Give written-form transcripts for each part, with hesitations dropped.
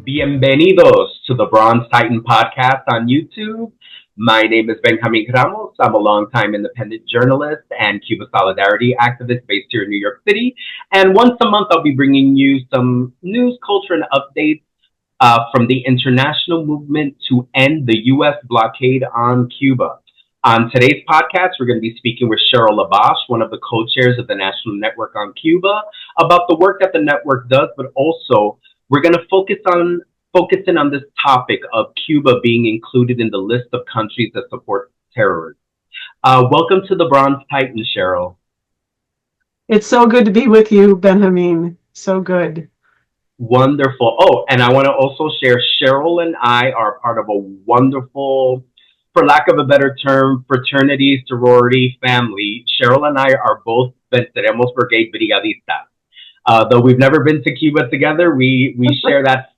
Bienvenidos to the Bronze Titan podcast on YouTube. My name is Benjamin Ramos. I'm a longtime independent journalist and Cuba Solidarity activist based here in New York City. And once a month, I'll be bringing you some news, culture, and updates from the international movement to end the U.S. blockade on Cuba. On today's podcast, we're going to be speaking with Cheryl Labash, one of the co-chairs of the National Network on Cuba, about the work that the network does, but also we're going to focusing on this topic of Cuba being included in the list of countries that support terrorism. Welcome to the Bronze Titan, Cheryl. It's so good to be with you, Benjamin. So good. Wonderful. Oh, and I want to also share Cheryl and I are part of a wonderful, for lack of a better term, fraternity, sorority, family. Cheryl and I are both Venceremos Brigade Brigadistas. Though we've never been to Cuba together, we share that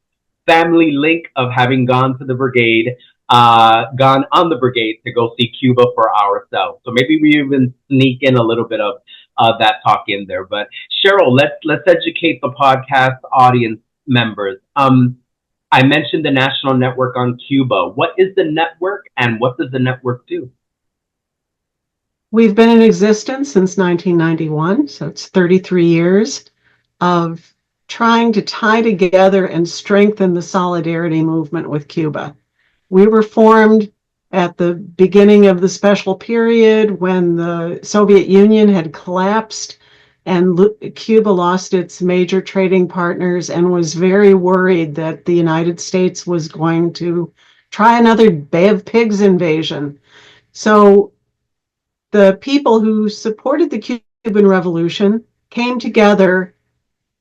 family link of having gone to the brigade, gone on the brigade to go see Cuba for ourselves. So maybe we even sneak in a little bit of that talk in there. But Cheryl, let's educate the podcast audience members. I mentioned the National Network on Cuba. What is the network and what does the network do? We've been in existence since 1991, so it's 33 years of trying to tie together and strengthen the solidarity movement with Cuba. We were formed at the beginning of the special period when the Soviet Union had collapsed and Cuba lost its major trading partners and was very worried that the United States was going to try another Bay of Pigs invasion. So the people who supported the Cuban Revolution came together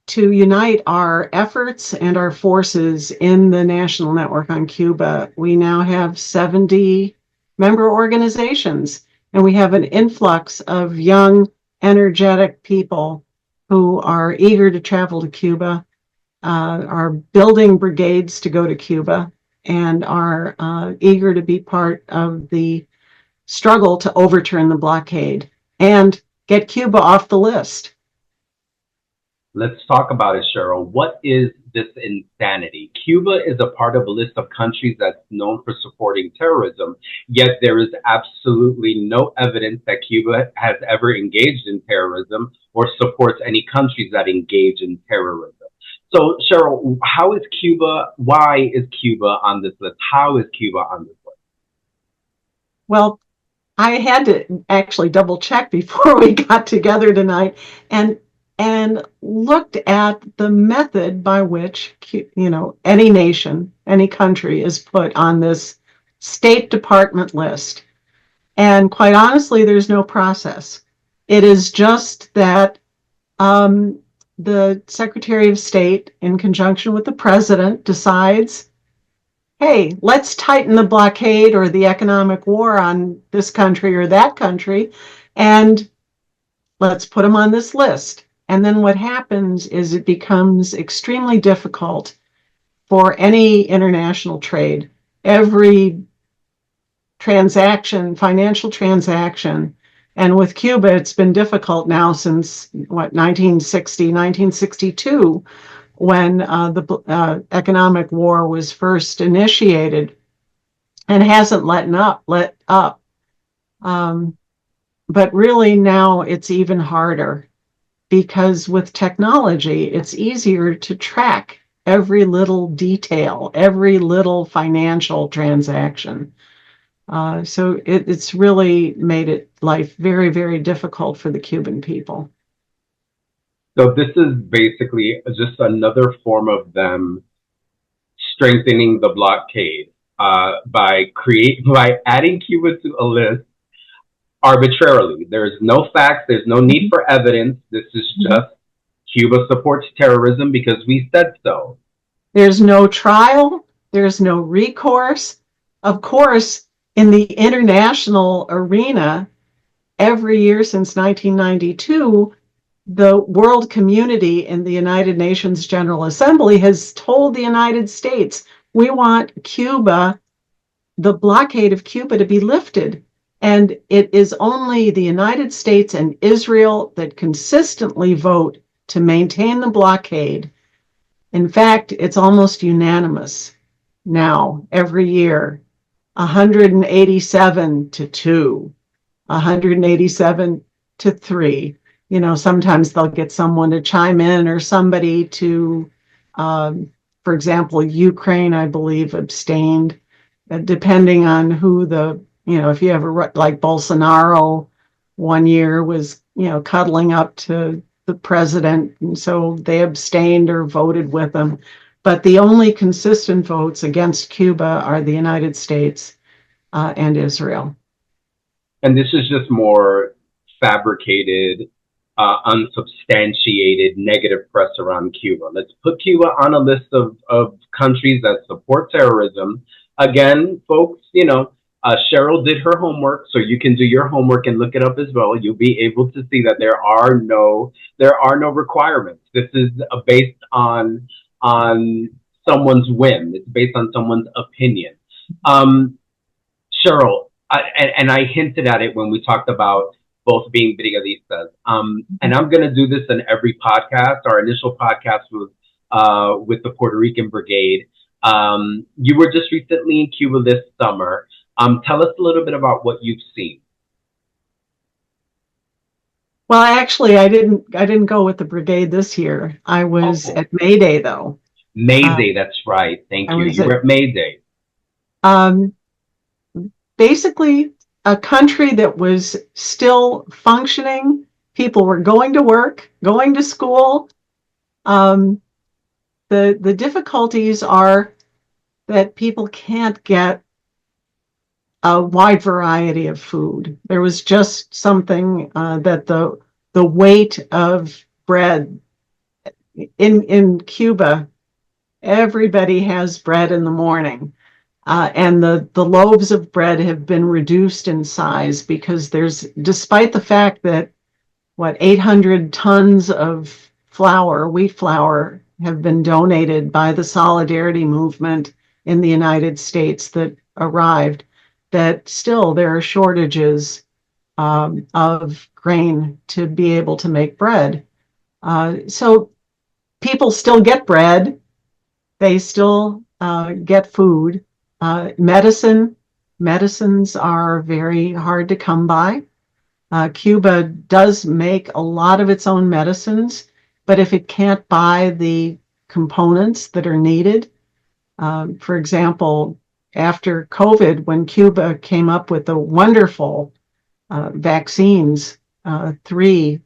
to unite our efforts and our forces in the National Network on Cuba. We now have 70 member organizations, and we have an influx of young, energetic people who are eager to travel to Cuba, are building brigades to go to Cuba, and are eager to be part of the struggle to overturn the blockade and get Cuba off the list. Let's talk about it, Cheryl. What is this insanity? Cuba is a part of a list of countries that's known for supporting terrorism, yet there is absolutely no evidence that Cuba has ever engaged in terrorism or supports any countries that engage in terrorism. So, Cheryl, why is Cuba on this list? How is Cuba on this list? Well, I had to actually double check before we got together tonight and looked at the method by which, any nation, any country is put on this State Department list. And quite honestly, there's no process. It is just that the Secretary of State, in conjunction with the President, decides, hey, let's tighten the blockade or the economic war on this country or that country, and let's put them on this list. And then what happens is it becomes extremely difficult for any international trade. Every transaction, financial transaction, and with Cuba, it's been difficult now since, 1962, when the economic war was first initiated, and hasn't let up. But really now it's even harder, because with technology, it's easier to track every little detail, every little financial transaction. So it's really made life very, very difficult for the Cuban people. So this is basically just another form of them strengthening the blockade by adding Cuba to a list arbitrarily. There's no facts. There's no need for evidence. This is just Cuba supports terrorism because we said so. There's no trial. There's no recourse. Of course, in the international arena, every year since 1992, the world community in the United Nations General Assembly has told the United States, we want Cuba, the blockade of Cuba, to be lifted. And it is only the United States and Israel that consistently vote to maintain the blockade. In fact, it's almost unanimous now every year, 187 to 2, 187 to 3. Sometimes they'll get someone to chime in or somebody to, for example, Ukraine, I believe, abstained, depending on who if you have like Bolsonaro one year was, cuddling up to the president, and so they abstained or voted with him. But the only consistent votes against Cuba are the United States and Israel. And this is just more fabricated, unsubstantiated negative press around Cuba. Let's put Cuba on a list of countries that support terrorism. Again, folks, Cheryl did her homework, so you can do your homework and look it up as well. You'll be able to see that there are no requirements. This is based on someone's whim. It's based on someone's opinion. Cheryl, I hinted at it when we talked about both being brigadistas. And I'm going to do this in every podcast. Our initial podcast was with the Puerto Rican Brigade. You were just recently in Cuba this summer. Tell us a little bit about what you've seen. Well, actually, I didn't go with the brigade this year. I was at May Day, though. May Day, that's right. Thank you. You were at May Day. Basically, a country that was still functioning. People were going to work, going to school. The difficulties are that people can't get a wide variety of food. There was just something that the weight of bread in Cuba, everybody has bread in the morning. And the loaves of bread have been reduced in size because despite the fact that 800 tons of wheat flour, have been donated by the Solidarity Movement in the United States that arrived, that still there are shortages of grain to be able to make bread. So people still get bread. They still get food. Medicines are very hard to come by. Cuba does make a lot of its own medicines, but if it can't buy the components that are needed, for example, after COVID, when Cuba came up with the wonderful vaccines, three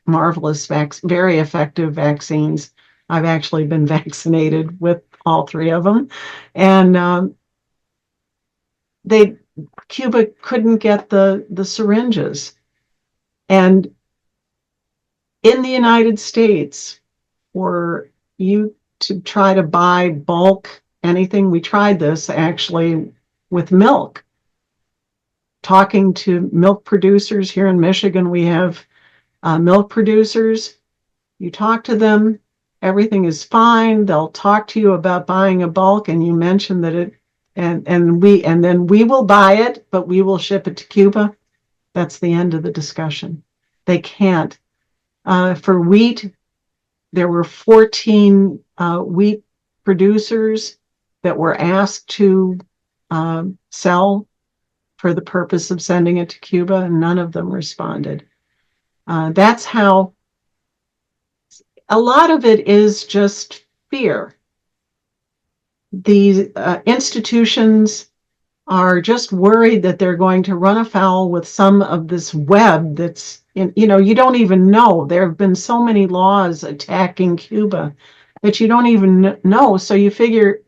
marvelous, very effective vaccines. I've actually been vaccinated with all three of them, and Cuba couldn't get the syringes, and in the United States, for you to try to buy bulk anything, we tried this actually with milk. Talking to milk producers here in Michigan, we have milk producers. You talk to them, everything is fine. They'll talk to you about buying a bulk, and you mention that and then we will buy it, but we will ship it to Cuba. That's the end of the discussion. They can't. For wheat, there were 14 wheat producers that were asked to sell for the purpose of sending it to Cuba, and none of them responded. That's how a lot of it is just fear. These institutions are just worried that they're going to run afoul with some of this web that's you don't even know. There have been so many laws attacking Cuba that you don't even know. So you figure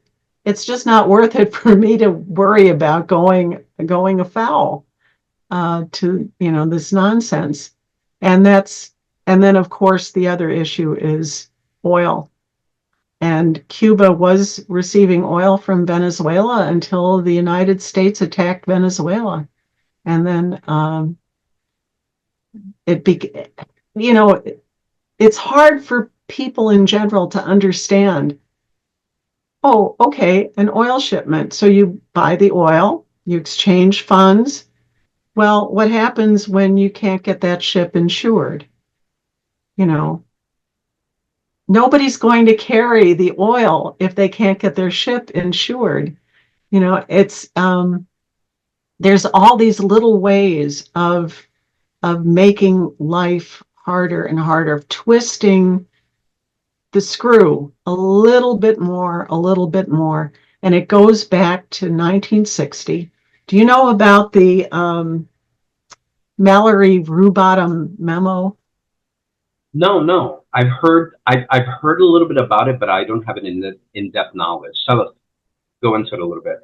it's just not worth it for me to worry about going afoul to this nonsense. And then of course the other issue is oil. And Cuba was receiving oil from Venezuela until the United States attacked Venezuela. And then you know, it's hard for people in general to understand. Oh, okay, an oil shipment. So you buy the oil, you exchange funds. Well, what happens when you can't get that ship insured? You know, nobody's going to carry the oil if they can't get their ship insured. It's there's all these little ways of making life harder and harder, of twisting the screw a little bit more, and it goes back to 1960. Do you know about the Mallory Rubottom memo? No, no. I've heard a little bit about it, but I don't have an in-depth knowledge. Tell us, go into it a little bit.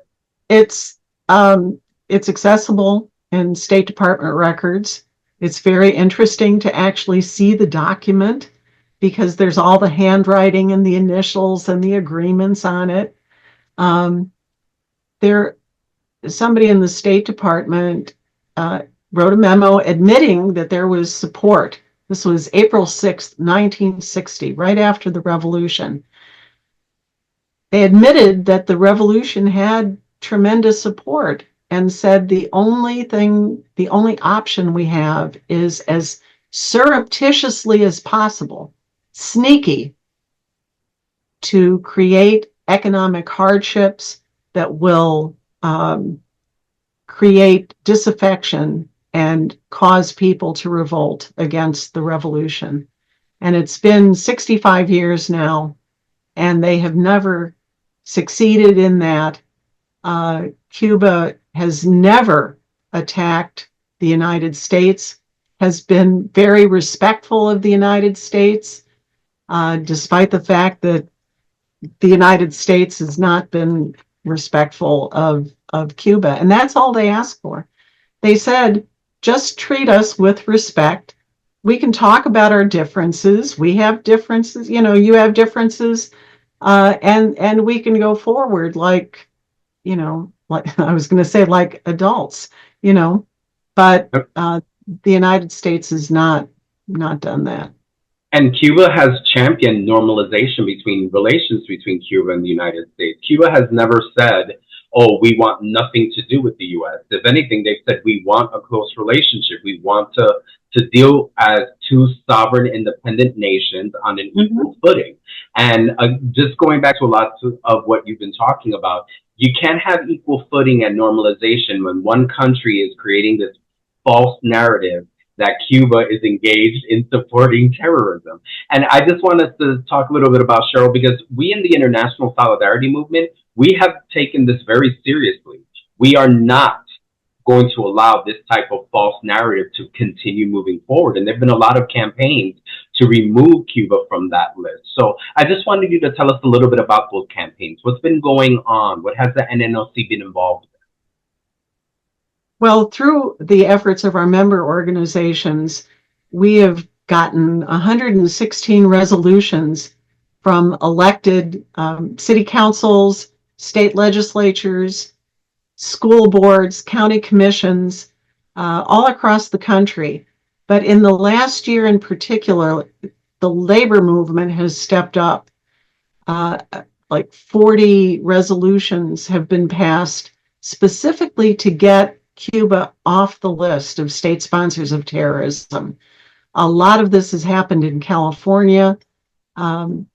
It's um, it's accessible in State Department records. It's very interesting to actually see the document because there's all the handwriting and the initials and the agreements on it. Um, there, somebody in the State Department wrote a memo admitting that there was support. This was April 6th, 1960, right after the revolution. They admitted that the revolution had tremendous support and said the only option we have is as surreptitiously as possible, sneaky, to create economic hardships that will create disaffection and cause people to revolt against the revolution. And it's been 65 years now, and they have never succeeded in that. Cuba has never attacked the United States, has been very respectful of the United States, despite the fact that the United States has not been respectful of Cuba. And that's all they asked for. They said, just treat us with respect. We can talk about our differences. We have differences, you have differences, and we can go forward like I was going to say, like adults, but the United States has not done that. And Cuba has championed normalization between relations between Cuba and the United States. Cuba has never said, "Oh, we want nothing to do with the U.S." If anything, they've said we want a close relationship. We want to deal as two sovereign, independent nations on an equal footing. And just going back to a lot of what you've been talking about, you can't have equal footing and normalization when one country is creating this false narrative that Cuba is engaged in supporting terrorism. And I just want us to talk a little bit about Cheryl, because we in the international solidarity movement, we have taken this very seriously. We are not going to allow this type of false narrative to continue moving forward. And there have been a lot of campaigns to remove Cuba from that list. So I just wanted you to tell us a little bit about those campaigns. What's been going on? What has the NNLC been involved in? Well, through the efforts of our member organizations, we have gotten 116 resolutions from elected city councils, state legislatures, school boards, county commissions, all across the country. But in the last year in particular, the labor movement has stepped up. Like 40 resolutions have been passed specifically to get Cuba off the list of state sponsors of terrorism. A lot of this has happened in California, and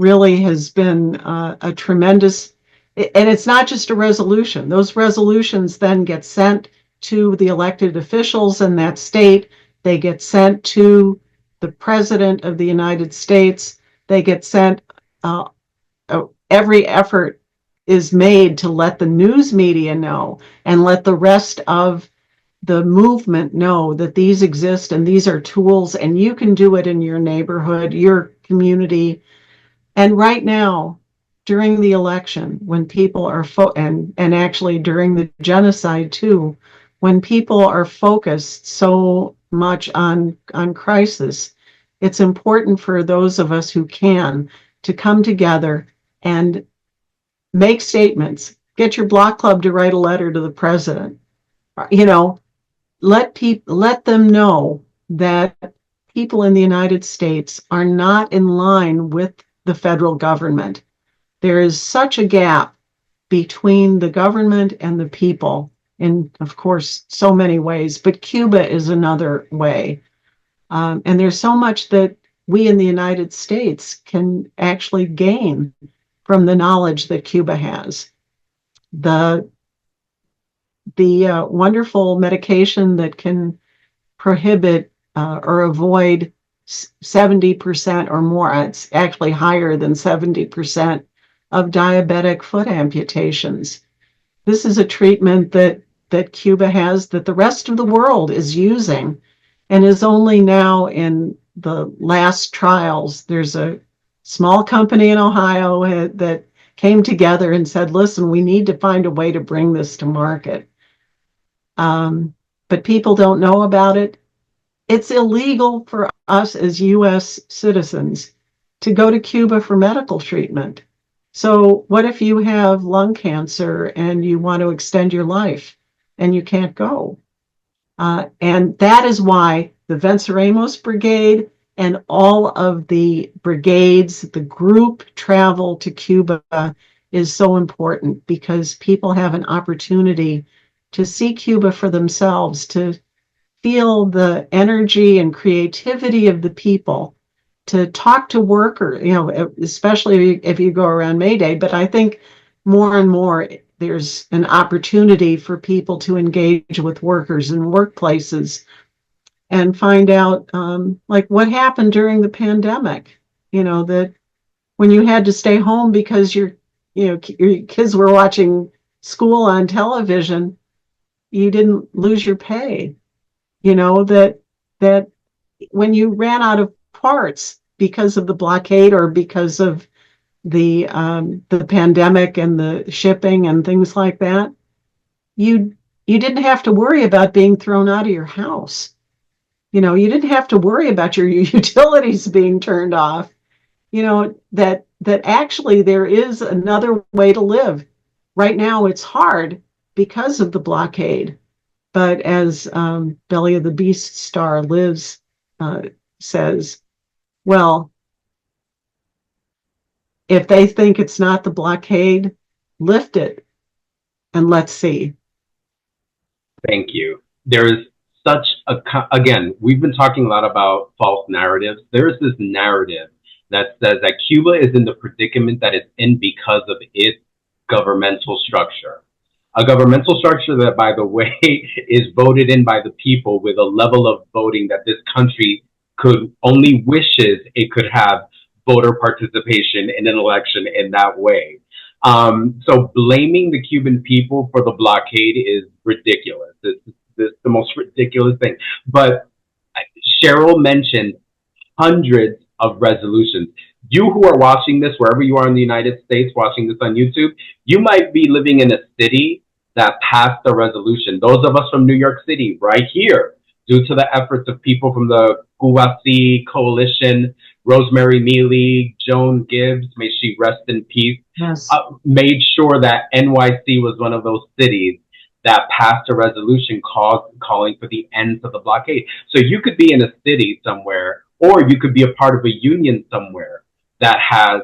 really has been a tremendous, and it's not just a resolution. Those resolutions then get sent to the elected officials in that state. They get sent to the President of the United States. They get sent, every effort is made to let the news media know and let the rest of the movement know that these exist and these are tools and you can do it in your neighborhood, your community. And right now, during the election, when people are and actually during the genocide too, when people are focused so much on crisis, it's important for those of us who can to come together and make statements. Get your block club to write a letter to the president. Let them know that people in the United States are not in line with the federal government. There is such a gap between the government and the people in, of course, so many ways, but Cuba is another way. And there's so much that we in the United States can actually gain from the knowledge that Cuba has. The wonderful medication that can prohibit or avoid 70% or more, it's actually higher than 70% of diabetic foot amputations. This is a treatment that Cuba has that the rest of the world is using and is only now in the last trials. There's a small company in Ohio that came together and said, listen, we need to find a way to bring this to market. But people don't know about it. It's illegal for us as U.S. citizens to go to Cuba for medical treatment. So what if you have lung cancer and you want to extend your life and you can't go? And that is why the Venceremos Brigade and all of the brigades, the group travel to Cuba is so important, because people have an opportunity to see Cuba for themselves, to feel the energy and creativity of the people, to talk to workers, especially if you go around May Day. But I think more and more there's an opportunity for people to engage with workers in workplaces and find out like what happened during the pandemic, that when you had to stay home because your kids were watching school on television, you didn't lose your pay. That when you ran out of parts because of the blockade or because of the pandemic and the shipping and things like that, you didn't have to worry about being thrown out of your house. You didn't have to worry about your utilities being turned off. That actually there is another way to live. Right now it's hard because of the blockade. But as Belly of the Beast star Liz says, well, if they think it's not the blockade, lift it and let's see. Thank you. There is such again, we've been talking a lot about false narratives. There is this narrative that says that Cuba is in the predicament that it's in because of its governmental structure. A governmental structure that, by the way, is voted in by the people with a level of voting that this country could only wishes it could have voter participation in an election in that way. So blaming the Cuban people for the blockade is ridiculous. It's the most ridiculous thing. But Cheryl mentioned hundreds of resolutions. You who are watching this, wherever you are in the United States, watching this on YouTube, you might be living in a city that passed a resolution. Those of us from New York City, right here, due to the efforts of people from the Cuba Coalition, Rosemary Mealy, Joan Gibbs, may she rest in peace, yes. Made sure that NYC was one of those cities that passed a resolution calling for the end of the blockade. So you could be in a city somewhere, or you could be a part of a union somewhere that has,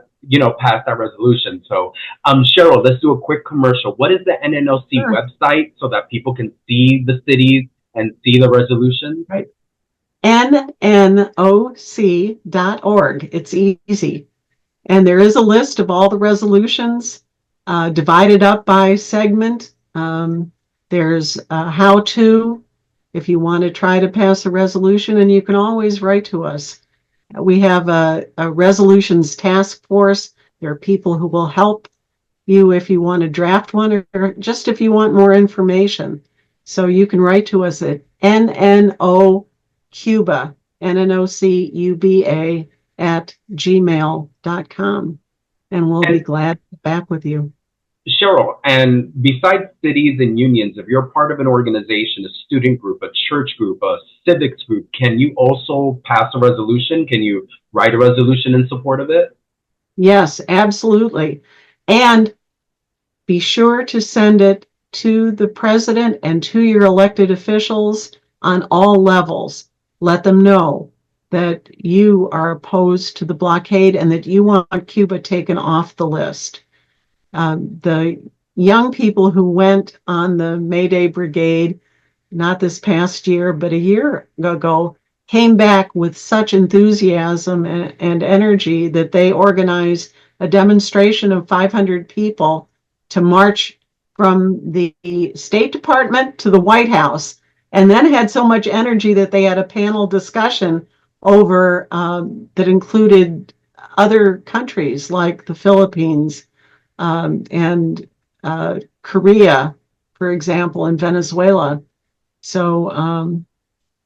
passed that resolution. So, Cheryl, let's do a quick commercial. What is the NNOC Sure. website so that people can see the cities and see the resolutions? Right. NNOC.org. It's easy. And there is a list of all the resolutions divided up by segment. There's a how-to if you want to try to pass a resolution, and you can always write to us. We have a resolutions task force. There are people who will help you if you want to draft one or just if you want more information. So you can write to us at NNOCuba, NNOCUBA @gmail.com. And we'll be glad to be back with you. Cheryl, and besides cities and unions, if you're part of an organization, a student group, a church group, a civics group, can you also pass a resolution? Can you write a resolution in support of it? Yes, absolutely. And be sure to send it to the president and to your elected officials on all levels. Let them know that you are opposed to the blockade and that you want Cuba taken off the list. The young people who went on the May Day Brigade, not this past year, but a year ago, came back with such enthusiasm and energy that they organized a demonstration of 500 people to march from the State Department to the White House, and then had so much energy that they had a panel discussion over that included other countries like the Philippines and Korea, for example, and Venezuela. So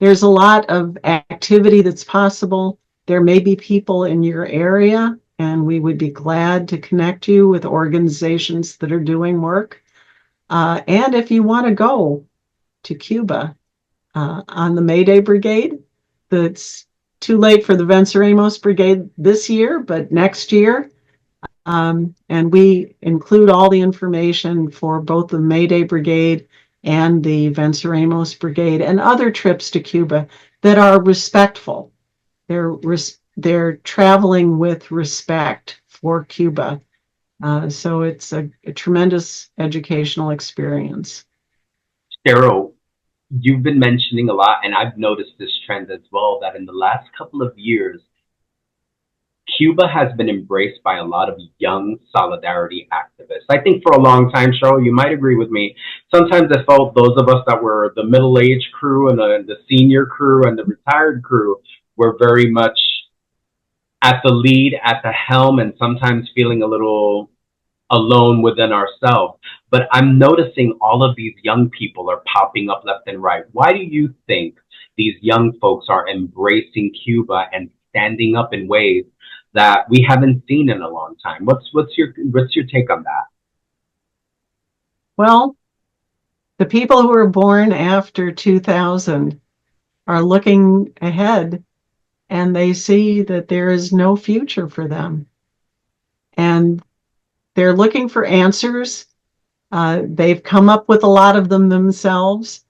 there's a lot of activity that's possible. There may be people in your area, and we would be glad to connect you with organizations that are doing work. And if you want to go to Cuba on the May Day Brigade, that's too late for the Venceremos Brigade this year, but next year. And we include all the information for both the May Day Brigade and the Venceremos Brigade and other trips to Cuba that are respectful. They're traveling with respect for Cuba. So it's a tremendous educational experience. Cheryl, you've been mentioning a lot, and I've noticed this trend as well, that in the last couple of years, Cuba has been embraced by a lot of young solidarity activists. I think for a long time, Cheryl, you might agree with me. Sometimes I felt those of us that were the middle-aged crew and the senior crew and the retired crew were very much at the lead, at the helm, and sometimes feeling a little alone within ourselves. But I'm noticing all of these young people are popping up left and right. Why do you think these young folks are embracing Cuba and standing up in ways that we haven't seen in a long time? What's your take on that? Well, the people who were born after 2000 are looking ahead, and they see that there is no future for them. And they're looking for answers. They've come up with a lot of them themselves.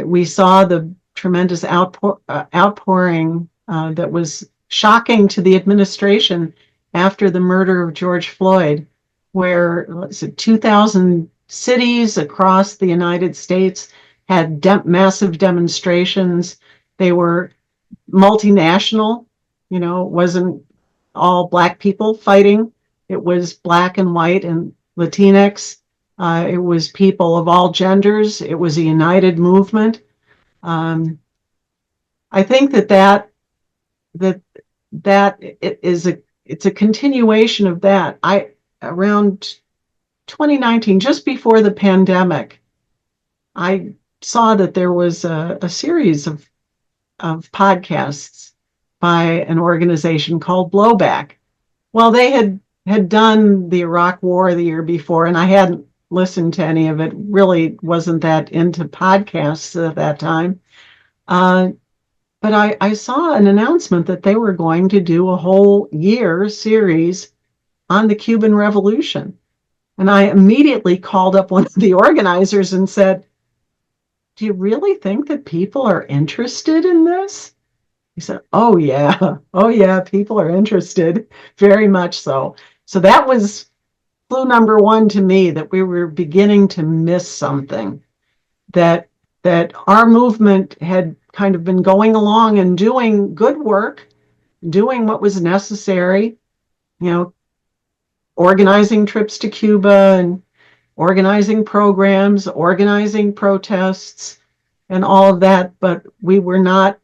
We saw the tremendous outpouring that was shocking to the administration after the murder of George Floyd, where 2,000 cities across the United States had massive demonstrations. They were multinational, it wasn't all Black people fighting. It was Black and white and Latinx. It was people of all genders. It was a united movement. I think that it's a continuation of that. Around 2019, just before the pandemic, I saw that there was a series of podcasts by an organization called Blowback. Well, they had done the Iraq War the year before, and I hadn't listened to any of it. Really wasn't that into podcasts at that time. But I saw an announcement that they were going to do a whole year series on the Cuban Revolution. And I immediately called up one of the organizers and said, "Do you really think that people are interested in this?" He said, "Oh yeah, people are interested, very much so." So that was clue number one to me, that we were beginning to miss something, that our movement had kind of been going along and doing good work, doing what was necessary, organizing trips to Cuba and organizing programs, organizing protests, and all of that, but we were not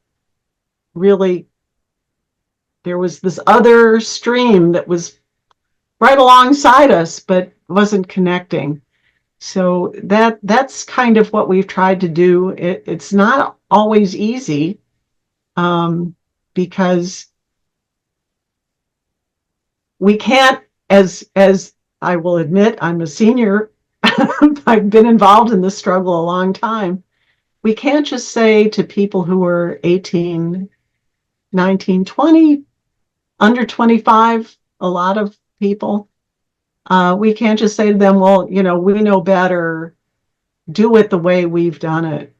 really, there was this other stream that was right alongside us, but wasn't connecting. So that's kind of what we've tried to do. It's not always easy, because we can't, as I will admit, I'm a senior. I've been involved in this struggle a long time. We can't just say to people who are 18, 19, 20, under 25, a lot of people, we can't just say to them, well, we know better, do it the way we've done it.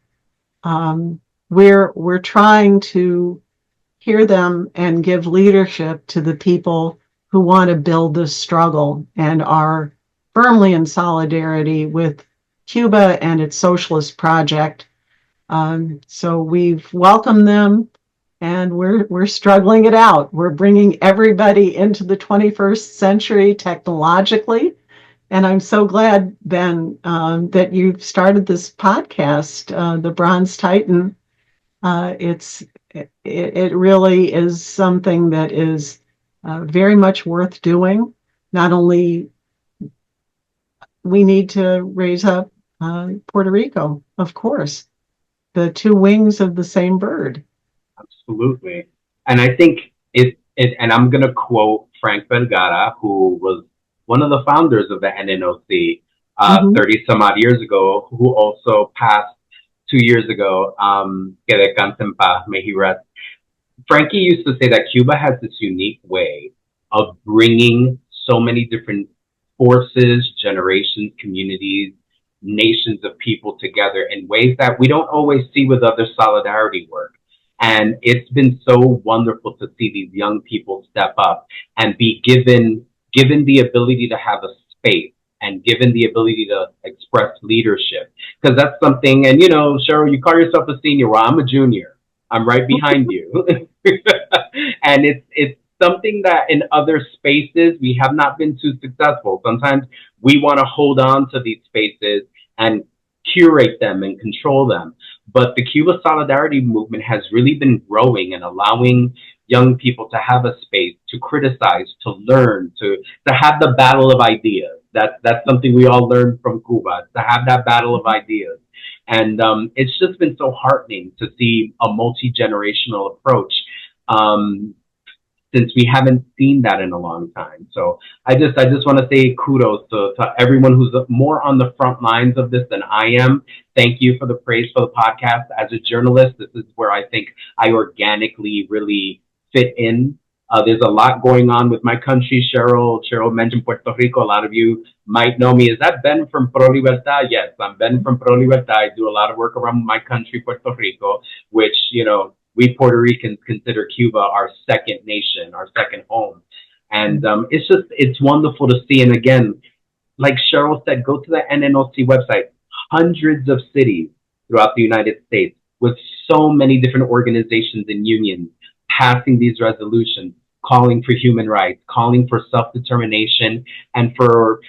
We're trying to hear them and give leadership to the people who want to build this struggle and are firmly in solidarity with Cuba and its socialist project. So we've welcomed them, and we're struggling it out. We're bringing everybody into the 21st century technologically, and I'm so glad, Ben, that you've started this podcast, The Bronze Titan. It's it really is something that is very much worth doing. Not only we need to raise up Puerto Rico, of course, the two wings of the same bird. Absolutely. And I think and I'm going to quote Frank Vergara, who was one of the founders of the NNOC Mm-hmm. 30 some odd years ago, who also passed 2 years ago. Que descanse en paz, may he rest. Frankie used to say that Cuba has this unique way of bringing so many different forces, generations, communities, nations of people together in ways that we don't always see with other solidarity work. And it's been so wonderful to see these young people step up and be given the ability to have a space and given the ability to express leadership. Because that's something, and Cheryl, you call yourself a senior. Well, I'm a junior. I'm right behind you. And it's something that in other spaces we have not been too successful. Sometimes we want to hold on to these spaces and curate them and control them. But the Cuba Solidarity Movement has really been growing and allowing young people to have a space to criticize, to learn, to have the battle of ideas. That's something we all learned from Cuba, to have that battle of ideas. And it's just been so heartening to see a multi-generational approach, um, since we haven't seen that in a long time. So I just want to say kudos to everyone who's more on the front lines of this than I am. Thank you for the praise for the podcast. As a journalist, this is where I think I organically really fit in. There's a lot going on with my country. Cheryl mentioned Puerto Rico. A lot of you might know me. Is that Ben from Pro Libertad? Yes, I'm Ben from Pro Libertad. I do a lot of work around my country, Puerto Rico, which, we Puerto Ricans consider Cuba our second nation, our second home. And it's wonderful to see. And again, like Cheryl said, go to the NNOC website. Hundreds of cities throughout the United States with so many different organizations and unions passing these resolutions, calling for human rights, calling for self-determination, and for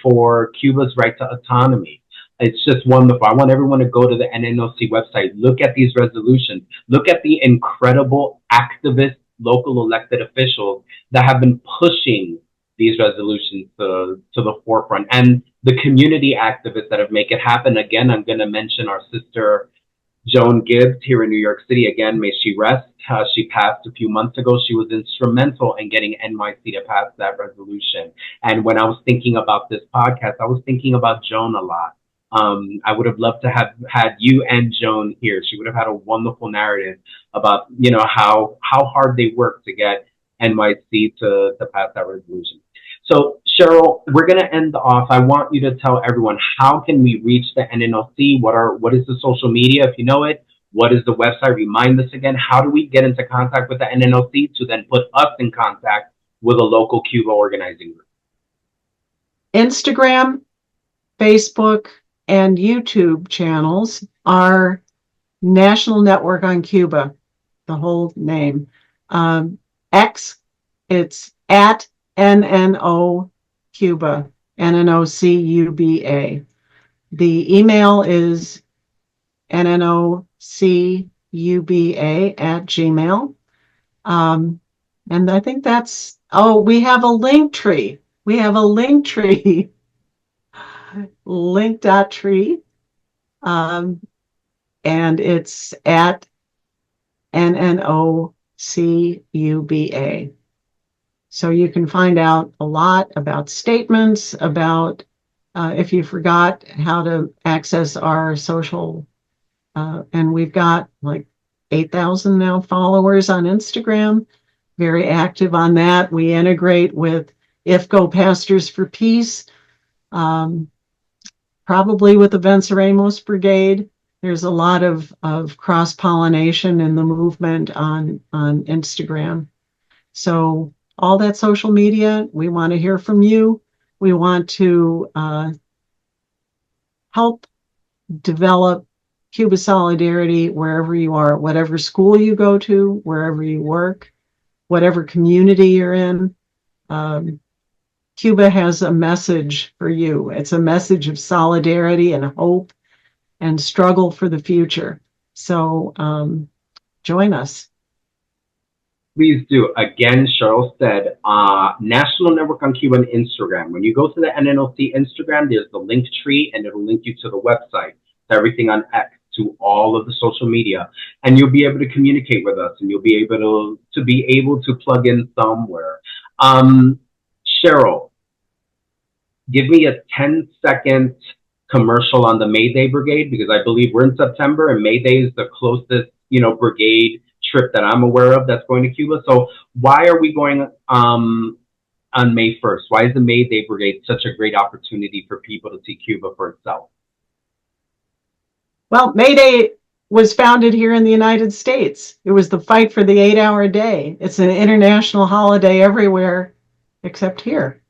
Cuba's right to autonomy. It's just wonderful. I want everyone to go to the NNOC website, look at these resolutions, look at the incredible activist local elected officials that have been pushing these resolutions to the forefront, and the community activists that have made it happen. Again, I'm going to mention our sister Joan Gibbs here in New York City. Again, may she rest. She passed a few months ago. She was instrumental in getting NYC to pass that resolution. And when I was thinking about this podcast, I was thinking about Joan a lot. I would have loved to have had you and Joan here. She would have had a wonderful narrative about, how hard they worked to get NYC to pass that resolution. So, Cheryl, we're going to end off. I want you to tell everyone, how can we reach the NNLC? What is the social media, if you know it? What is the website? Remind us again. How do we get into contact with the NNLC to then put us in contact with a local Cuba organizing group? Instagram, Facebook, and YouTube channels are National Network on Cuba, the whole name. X, it's at NNO Cuba, NNOCUBA. The email is NNOCUBA@gmail. And I think we have a link tree. We have a link tree, link.tree. And it's at NNOCUBA. So you can find out a lot about statements, about if you forgot how to access our social, and we've got like 8,000 now followers on Instagram, very active on that. We integrate with IFCO Pastors for Peace, probably with the Venceremos Brigade. There's a lot of cross-pollination in the movement on Instagram. So all that social media, we want to hear from you. We want to help develop Cuba solidarity wherever you are, whatever school you go to, wherever you work, whatever community you're in. Cuba has a message for you. It's a message of solidarity and hope and struggle for the future. So join us. Please do. Again, Cheryl said, National Network on Cuba on Instagram. When you go to the NNOC Instagram, there's the link tree, and it'll link you to the website, to everything on X, to all of the social media, and you'll be able to communicate with us, and you'll be able to plug in somewhere. Cheryl, give me a 10-second commercial on the Mayday Brigade, because I believe we're in September, and Mayday is the closest, brigade trip that I'm aware of that's going to Cuba. So why are we going on May 1st? Why is the Mayday Brigade such a great opportunity for people to see Cuba for itself? Well, Mayday was founded here in the United States. It was the fight for the 8-hour day. It's an international holiday everywhere except here.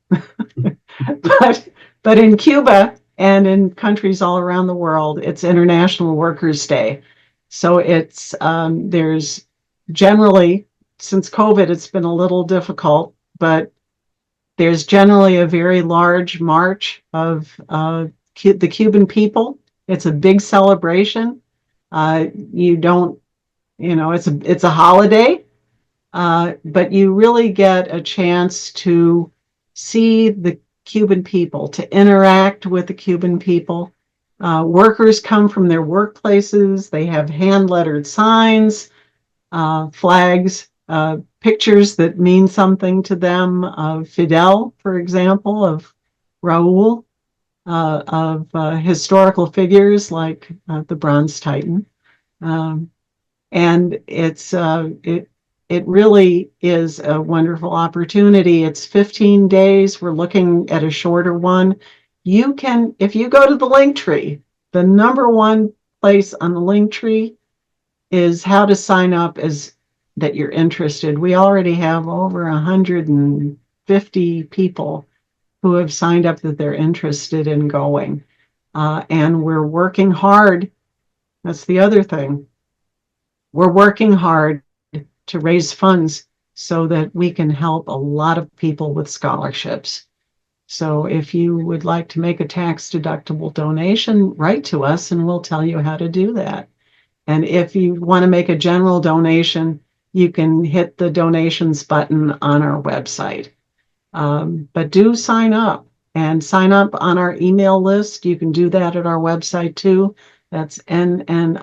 but in Cuba and in countries all around the world, it's International Workers' Day. So it's there's generally, since COVID, it's been a little difficult, but there's generally a very large march of the Cuban people. It's a big celebration. You don't, it's a holiday, but you really get a chance to see the Cuban people, to interact with the Cuban people. Workers come from their workplaces. They have hand-lettered signs, flags, pictures that mean something to them of Fidel, for example, of Raul, of historical figures like the Bronze Titan. And it really is a wonderful opportunity. It's 15 days. We're looking at a shorter one. You can, if you go to the link tree, the number one place on the link tree is how to sign up as that you're interested. We already have over 150 people who have signed up that they're interested in going. And we're working hard. That's the other thing. We're working hard to raise funds so that we can help a lot of people with scholarships. So if you would like to make a tax-deductible donation, write to us and we'll tell you how to do that. And if you want to make a general donation, you can hit the donations button on our website. But do sign up and sign up on our email list. You can do that at our website too. That's NNOCUBA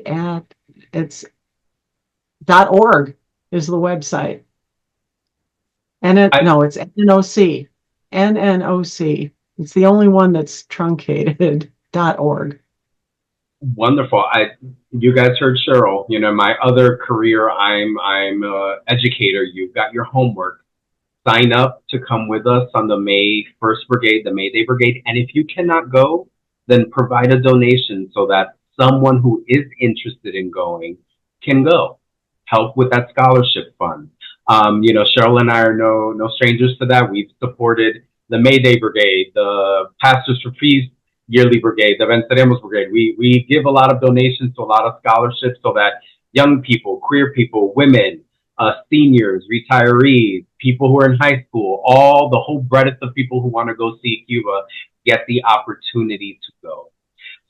at it's .org is the website. No, it's NNOC. NNOC. It's the only one that's truncated. .org. Wonderful. You guys heard Cheryl. My other career, I'm an educator. You've got your homework. Sign up to come with us on the May 1st Brigade, the Mayday Brigade. And if you cannot go, then provide a donation so that someone who is interested in going can go. Help with that scholarship fund. Cheryl and I are no strangers to that. We've supported the Mayday Brigade, the Pastors for Peace Yearly Brigade, the Venceremos Brigade. We give a lot of donations to a lot of scholarships so that young people, queer people, women, seniors, retirees, people who are in high school, the whole breadth of people who want to go see Cuba get the opportunity to go.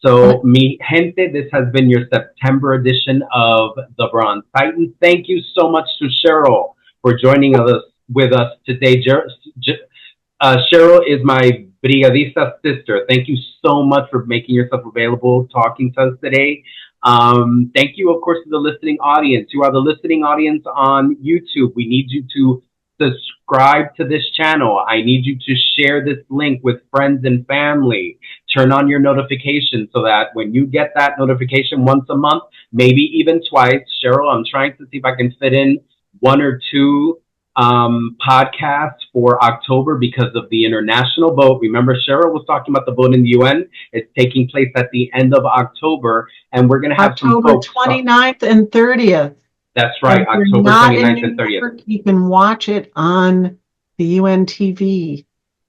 So, mi gente, this has been your September edition of The Bronze Titan. Thank you so much to Cheryl for joining us with us today. Cheryl is my brigadista sister. Thank you so much for making yourself available, talking to us today. Thank you, of course, to the listening audience. You are the listening audience on YouTube. We need you to subscribe to this channel. I need you to share this link with friends and family. Turn on your notifications so that when you get that notification once a month, maybe even twice, Cheryl, I'm trying to see if I can fit in one or two podcast for October because of the international vote. Remember, Cheryl was talking about the vote in the UN. It's taking place at the end of October, and we're going to have some October folks talk. 29th and 30th. That's And right, if you're October not in 29th and New 30th. York, you can watch it on the UN TV.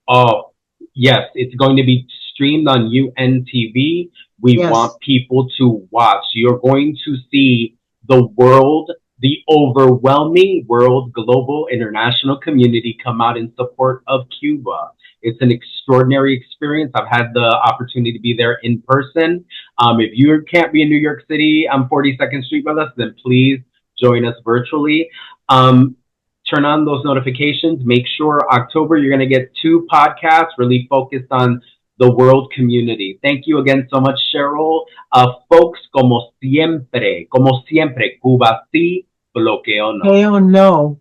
Oh, yes, it's going to be streamed on UNTV. We Yes. want people to watch. You're going to see the world, the overwhelming world, global, international community come out in support of Cuba. It's an extraordinary experience. I've had the opportunity to be there in person. If you can't be in New York City on 42nd Street with us, then please join us virtually. Um, Turn on those notifications. Make sure October you're going to get 2 podcasts really focused on the world community. Thank you again so much, Cheryl. Folks, como siempre, Cuba sí, bloqueo no. Hey, oh no.